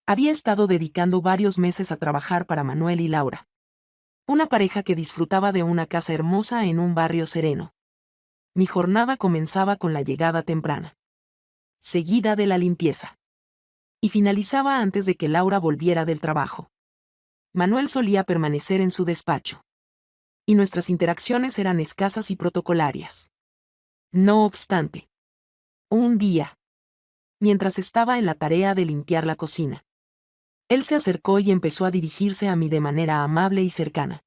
Había estado dedicando varios meses a trabajar para Manuel y Laura. Una pareja que disfrutaba de una casa hermosa en un barrio sereno. Mi jornada comenzaba con la llegada temprana, seguida de la limpieza, y finalizaba antes de que Laura volviera del trabajo. Manuel solía permanecer en su despacho, y nuestras interacciones eran escasas y protocolarias. No obstante, un día, mientras estaba en la tarea de limpiar la cocina, él se acercó y empezó a dirigirse a mí de manera amable y cercana,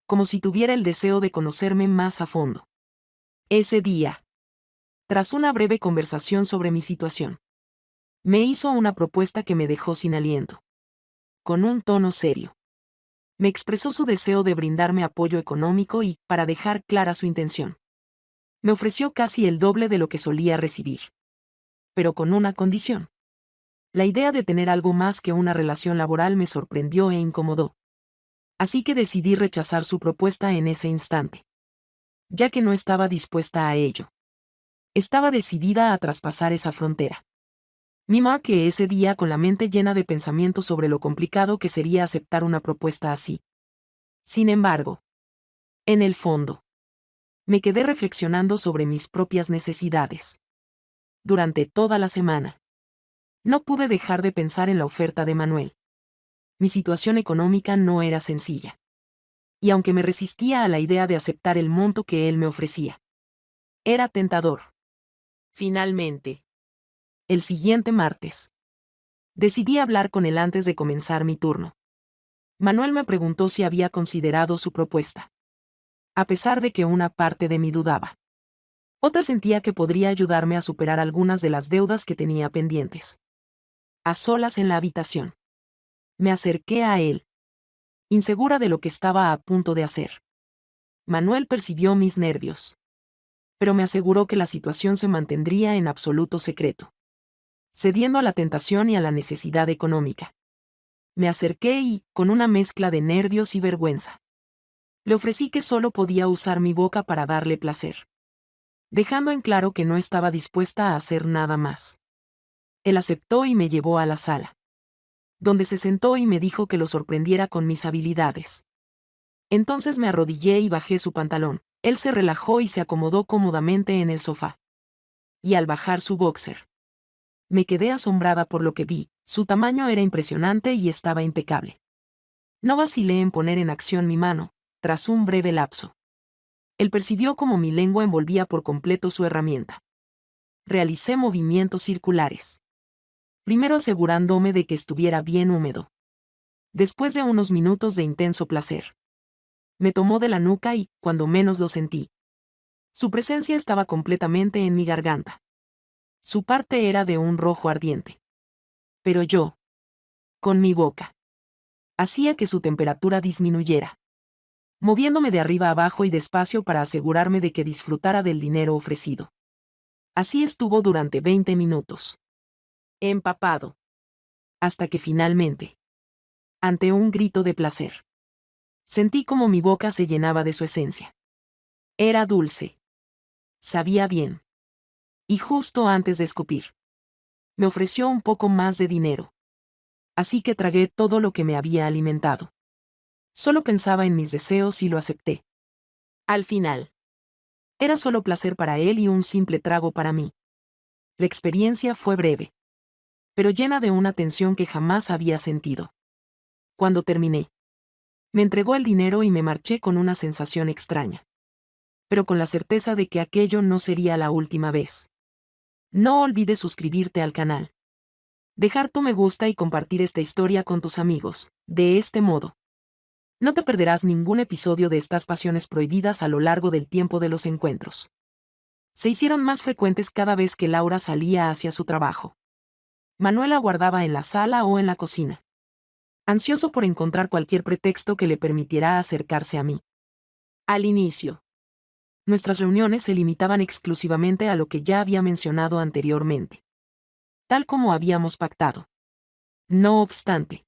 como si tuviera el deseo de conocerme más a fondo. Ese día, tras una breve conversación sobre mi situación, me hizo una propuesta que me dejó sin aliento. Con un tono serio, me expresó su deseo de brindarme apoyo económico y, para dejar clara su intención, me ofreció casi el doble de lo que solía recibir. Pero con una condición. La idea de tener algo más que una relación laboral me sorprendió e incomodó. Así que decidí rechazar su propuesta en ese instante, ya que no estaba dispuesta a ello. Estaba decidida a traspasar esa frontera. Mima que ese día con la mente llena de pensamientos sobre lo complicado que sería aceptar una propuesta así. Sin embargo, en el fondo, me quedé reflexionando sobre mis propias necesidades. Durante toda la semana, no pude dejar de pensar en la oferta de Manuel. Mi situación económica no era sencilla. Y aunque me resistía a la idea de aceptar el monto que él me ofrecía, era tentador. Finalmente, el siguiente martes, decidí hablar con él antes de comenzar mi turno. Manuel me preguntó si había considerado su propuesta. A pesar de que una parte de mí dudaba, otra sentía que podría ayudarme a superar algunas de las deudas que tenía pendientes. A solas en la habitación, me acerqué a él, insegura de lo que estaba a punto de hacer. Manuel percibió mis nervios, pero me aseguró que la situación se mantendría en absoluto secreto, cediendo a la tentación y a la necesidad económica. Me acerqué y, con una mezcla de nervios y vergüenza, le ofrecí que solo podía usar mi boca para darle placer, dejando en claro que no estaba dispuesta a hacer nada más. Él aceptó y me llevó a la sala, donde se sentó y me dijo que lo sorprendiera con mis habilidades. Entonces me arrodillé y bajé su pantalón. Él se relajó y se acomodó cómodamente en el sofá. Y al bajar su boxer, me quedé asombrada por lo que vi. Su tamaño era impresionante y estaba impecable. No vacilé en poner en acción mi mano, tras un breve lapso. Él percibió cómo mi lengua envolvía por completo su herramienta. Realicé movimientos circulares, primero asegurándome de que estuviera bien húmedo. Después de unos minutos de intenso placer, me tomó de la nuca y, cuando menos lo sentí, su presencia estaba completamente en mi garganta. Su parte era de un rojo ardiente. Pero yo, con mi boca, hacía que su temperatura disminuyera, moviéndome de arriba abajo y despacio para asegurarme de que disfrutara del dinero ofrecido. Así estuvo durante 20 minutos. Empapado. Hasta que finalmente, ante un grito de placer, sentí como mi boca se llenaba de su esencia. Era dulce. Sabía bien. Y justo antes de escupir, me ofreció un poco más de dinero. Así que tragué todo lo que me había alimentado. Solo pensaba en mis deseos y lo acepté. Al final, era solo placer para él y un simple trago para mí. La experiencia fue breve, pero llena de una tensión que jamás había sentido. Cuando terminé, me entregó el dinero y me marché con una sensación extraña, pero con la certeza de que aquello no sería la última vez. No olvides suscribirte al canal, dejar tu me gusta y compartir esta historia con tus amigos. De este modo, no te perderás ningún episodio de estas pasiones prohibidas a lo largo del tiempo de los encuentros. Se hicieron más frecuentes cada vez que Laura salía hacia su trabajo. Manuel aguardaba en la sala o en la cocina, ansioso por encontrar cualquier pretexto que le permitiera acercarse a mí. Al inicio, nuestras reuniones se limitaban exclusivamente a lo que ya había mencionado anteriormente, tal como habíamos pactado. No obstante,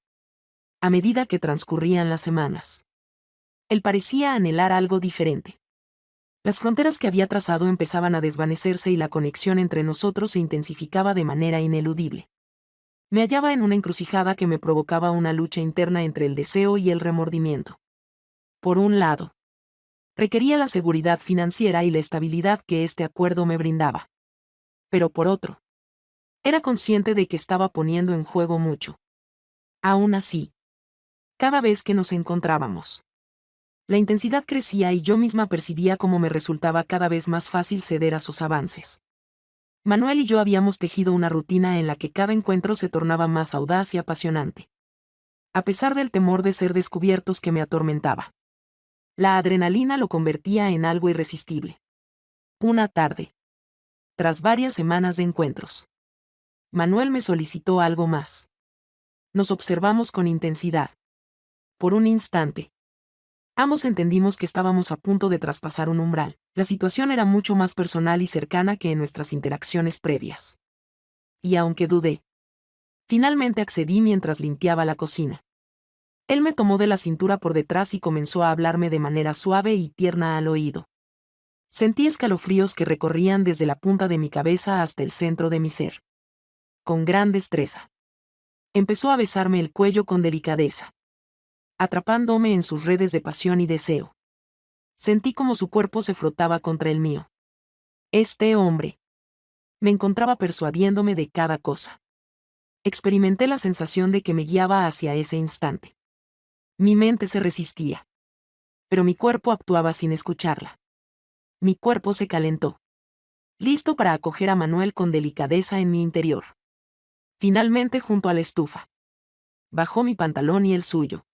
a medida que transcurrían las semanas, él parecía anhelar algo diferente. Las fronteras que había trazado empezaban a desvanecerse y la conexión entre nosotros se intensificaba de manera ineludible. Me hallaba en una encrucijada que me provocaba una lucha interna entre el deseo y el remordimiento. Por un lado, requería la seguridad financiera y la estabilidad que este acuerdo me brindaba. Pero por otro, era consciente de que estaba poniendo en juego mucho. Aún así, cada vez que nos encontrábamos, la intensidad crecía y yo misma percibía cómo me resultaba cada vez más fácil ceder a sus avances. Manuel y yo habíamos tejido una rutina en la que cada encuentro se tornaba más audaz y apasionante. A pesar del temor de ser descubiertos que me atormentaba, la adrenalina lo convertía en algo irresistible. Una tarde, tras varias semanas de encuentros, Manuel me solicitó algo más. Nos observamos con intensidad. Por un instante, ambos entendimos que estábamos a punto de traspasar un umbral. La situación era mucho más personal y cercana que en nuestras interacciones previas. Y aunque dudé, finalmente accedí mientras limpiaba la cocina. Él me tomó de la cintura por detrás y comenzó a hablarme de manera suave y tierna al oído. Sentí escalofríos que recorrían desde la punta de mi cabeza hasta el centro de mi ser. Con gran destreza, empezó a besarme el cuello con delicadeza, atrapándome en sus redes de pasión y deseo. Sentí como su cuerpo se frotaba contra el mío. Este hombre me encontraba persuadiéndome de cada cosa. Experimenté la sensación de que me guiaba hacia ese instante. Mi mente se resistía, pero mi cuerpo actuaba sin escucharla. Mi cuerpo se calentó, listo para acoger a Manuel con delicadeza en mi interior. Finalmente junto a la estufa, bajó mi pantalón y el suyo,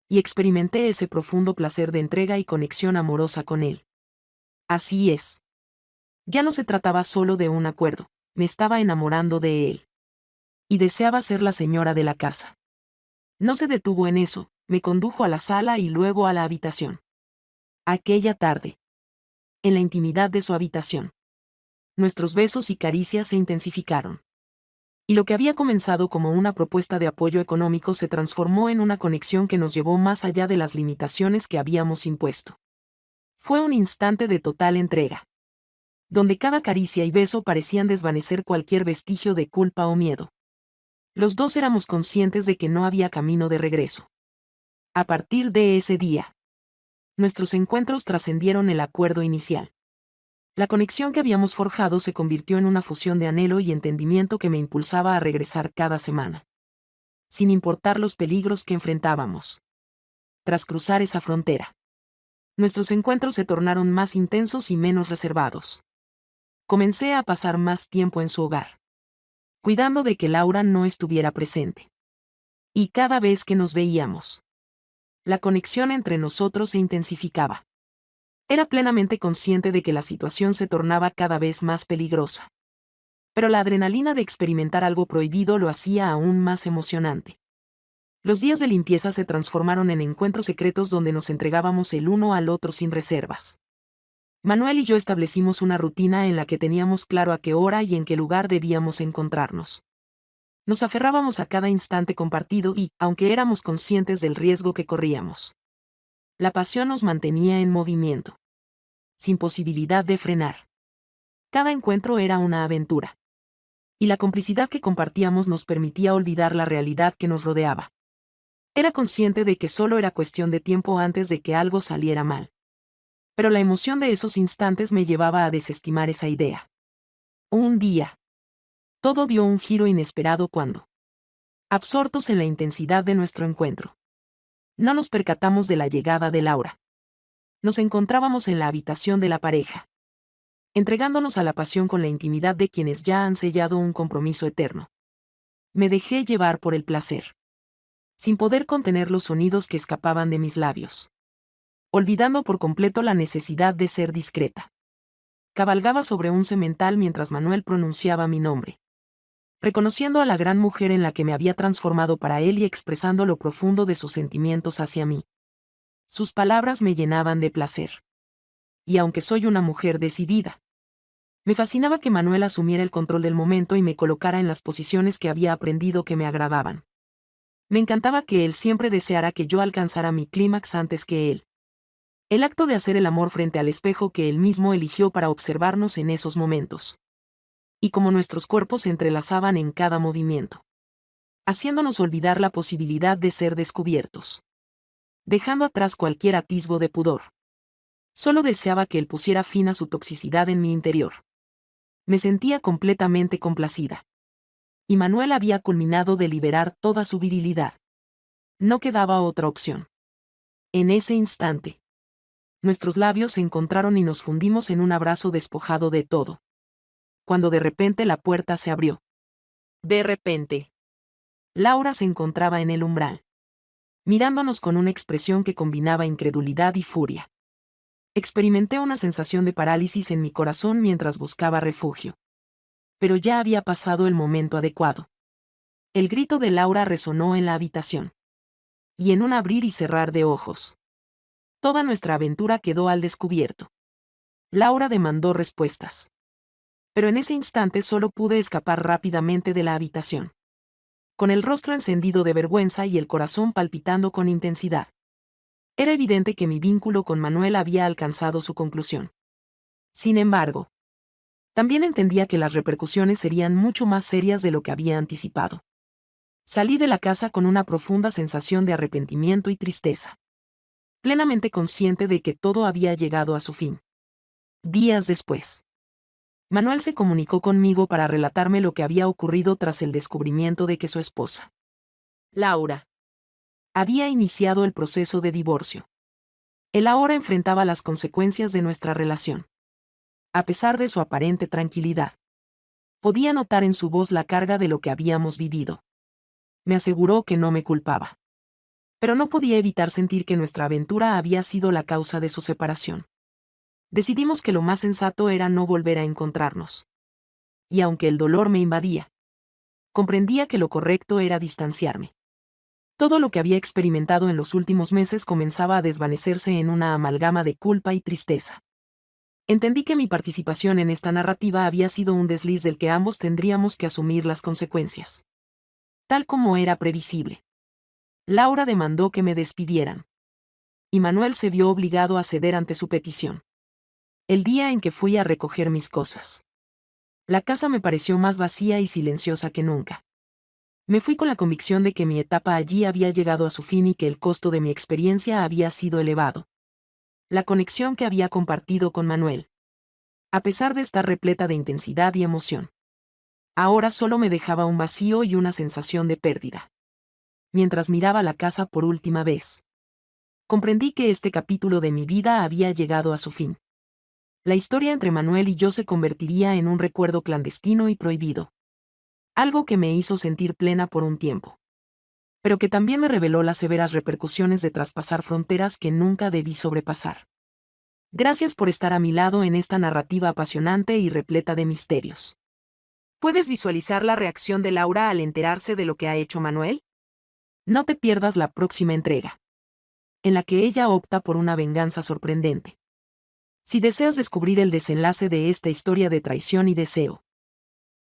y experimenté ese profundo placer de entrega y conexión amorosa con él. Así es. Ya no se trataba solo de un acuerdo, me estaba enamorando de él. Y deseaba ser la señora de la casa. No se detuvo en eso, me condujo a la sala y luego a la habitación. Aquella tarde, en la intimidad de su habitación, nuestros besos y caricias se intensificaron. Y lo que había comenzado como una propuesta de apoyo económico se transformó en una conexión que nos llevó más allá de las limitaciones que habíamos impuesto. Fue un instante de total entrega, donde cada caricia y beso parecían desvanecer cualquier vestigio de culpa o miedo. Los dos éramos conscientes de que no había camino de regreso. A partir de ese día, nuestros encuentros trascendieron el acuerdo inicial. La conexión que habíamos forjado se convirtió en una fusión de anhelo y entendimiento que me impulsaba a regresar cada semana, sin importar los peligros que enfrentábamos. Tras cruzar esa frontera, nuestros encuentros se tornaron más intensos y menos reservados. Comencé a pasar más tiempo en su hogar, cuidando de que Laura no estuviera presente. Y cada vez que nos veíamos, la conexión entre nosotros se intensificaba. Era plenamente consciente de que la situación se tornaba cada vez más peligrosa. Pero la adrenalina de experimentar algo prohibido lo hacía aún más emocionante. Los días de limpieza se transformaron en encuentros secretos donde nos entregábamos el uno al otro sin reservas. Manuel y yo establecimos una rutina en la que teníamos claro a qué hora y en qué lugar debíamos encontrarnos. Nos aferrábamos a cada instante compartido y, aunque éramos conscientes del riesgo que corríamos, la pasión nos mantenía en movimiento, sin posibilidad de frenar. Cada encuentro era una aventura. Y la complicidad que compartíamos nos permitía olvidar la realidad que nos rodeaba. Era consciente de que solo era cuestión de tiempo antes de que algo saliera mal. Pero la emoción de esos instantes me llevaba a desestimar esa idea. Un día, todo dio un giro inesperado cuando, absortos en la intensidad de nuestro encuentro, no nos percatamos de la llegada de Laura. Nos encontrábamos en la habitación de la pareja, entregándonos a la pasión con la intimidad de quienes ya han sellado un compromiso eterno. Me dejé llevar por el placer, sin poder contener los sonidos que escapaban de mis labios, olvidando por completo la necesidad de ser discreta. Cabalgaba sobre un semental mientras Manuel pronunciaba mi nombre, reconociendo a la gran mujer en la que me había transformado para él y expresando lo profundo de sus sentimientos hacia mí. Sus palabras me llenaban de placer. Y aunque soy una mujer decidida, me fascinaba que Manuel asumiera el control del momento y me colocara en las posiciones que había aprendido que me agradaban. Me encantaba que él siempre deseara que yo alcanzara mi clímax antes que él. El acto de hacer el amor frente al espejo que él mismo eligió para observarnos en esos momentos. Y como nuestros cuerpos se entrelazaban en cada movimiento. haciéndonos olvidar la posibilidad de ser descubiertos. Dejando atrás cualquier atisbo de pudor. Solo deseaba que él pusiera fin a su toxicidad en mi interior. Me sentía completamente complacida. Y Manuel había culminado de liberar toda su virilidad. No quedaba otra opción. En ese instante, nuestros labios se encontraron y nos fundimos en un abrazo despojado de todo. Cuando de repente la puerta se abrió. De repente. Laura se encontraba en el umbral, mirándonos con una expresión que combinaba incredulidad y furia. Experimenté una sensación de parálisis en mi corazón mientras buscaba refugio. Pero ya había pasado el momento adecuado. El grito de Laura resonó en la habitación. Y en un abrir y cerrar de ojos, toda nuestra aventura quedó al descubierto. Laura demandó respuestas. Pero en ese instante solo pude escapar rápidamente de la habitación. Con el rostro encendido de vergüenza y el corazón palpitando con intensidad. Era evidente que mi vínculo con Manuel había alcanzado su conclusión. Sin embargo, también entendía que las repercusiones serían mucho más serias de lo que había anticipado. Salí de la casa con una profunda sensación de arrepentimiento y tristeza. Plenamente consciente de que todo había llegado a su fin. Días después, Manuel se comunicó conmigo para relatarme lo que había ocurrido tras el descubrimiento de que su esposa, Laura, había iniciado el proceso de divorcio. Él ahora enfrentaba las consecuencias de nuestra relación. A pesar de su aparente tranquilidad, podía notar en su voz la carga de lo que habíamos vivido. Me aseguró que no me culpaba. Pero no podía evitar sentir que nuestra aventura había sido la causa de su separación. Decidimos que lo más sensato era no volver a encontrarnos. Y aunque el dolor me invadía, comprendía que lo correcto era distanciarme. Todo lo que había experimentado en los últimos meses comenzaba a desvanecerse en una amalgama de culpa y tristeza. Entendí que mi participación en esta narrativa había sido un desliz del que ambos tendríamos que asumir las consecuencias. Tal como era previsible. Laura demandó que me despidieran. Y Manuel se vio obligado a ceder ante su petición. El día en que fui a recoger mis cosas, la casa me pareció más vacía y silenciosa que nunca. Me fui con la convicción de que mi etapa allí había llegado a su fin y que el costo de mi experiencia había sido elevado. La conexión que había compartido con Manuel, a pesar de estar repleta de intensidad y emoción, ahora solo me dejaba un vacío y una sensación de pérdida. Mientras miraba la casa por última vez, comprendí que este capítulo de mi vida había llegado a su fin. La historia entre Manuel y yo se convertiría en un recuerdo clandestino y prohibido. Algo que me hizo sentir plena por un tiempo. Pero que también me reveló las severas repercusiones de traspasar fronteras que nunca debí sobrepasar. Gracias por estar a mi lado en esta narrativa apasionante y repleta de misterios. ¿Puedes visualizar la reacción de Laura al enterarse de lo que ha hecho Manuel? No te pierdas la próxima entrega, en la que ella opta por una venganza sorprendente. Si deseas descubrir el desenlace de esta historia de traición y deseo,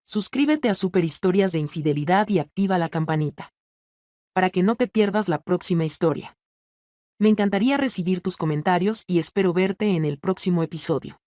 suscríbete a Super Historias de Infidelidad y activa la campanita, para que no te pierdas la próxima historia. Me encantaría recibir tus comentarios y espero verte en el próximo episodio.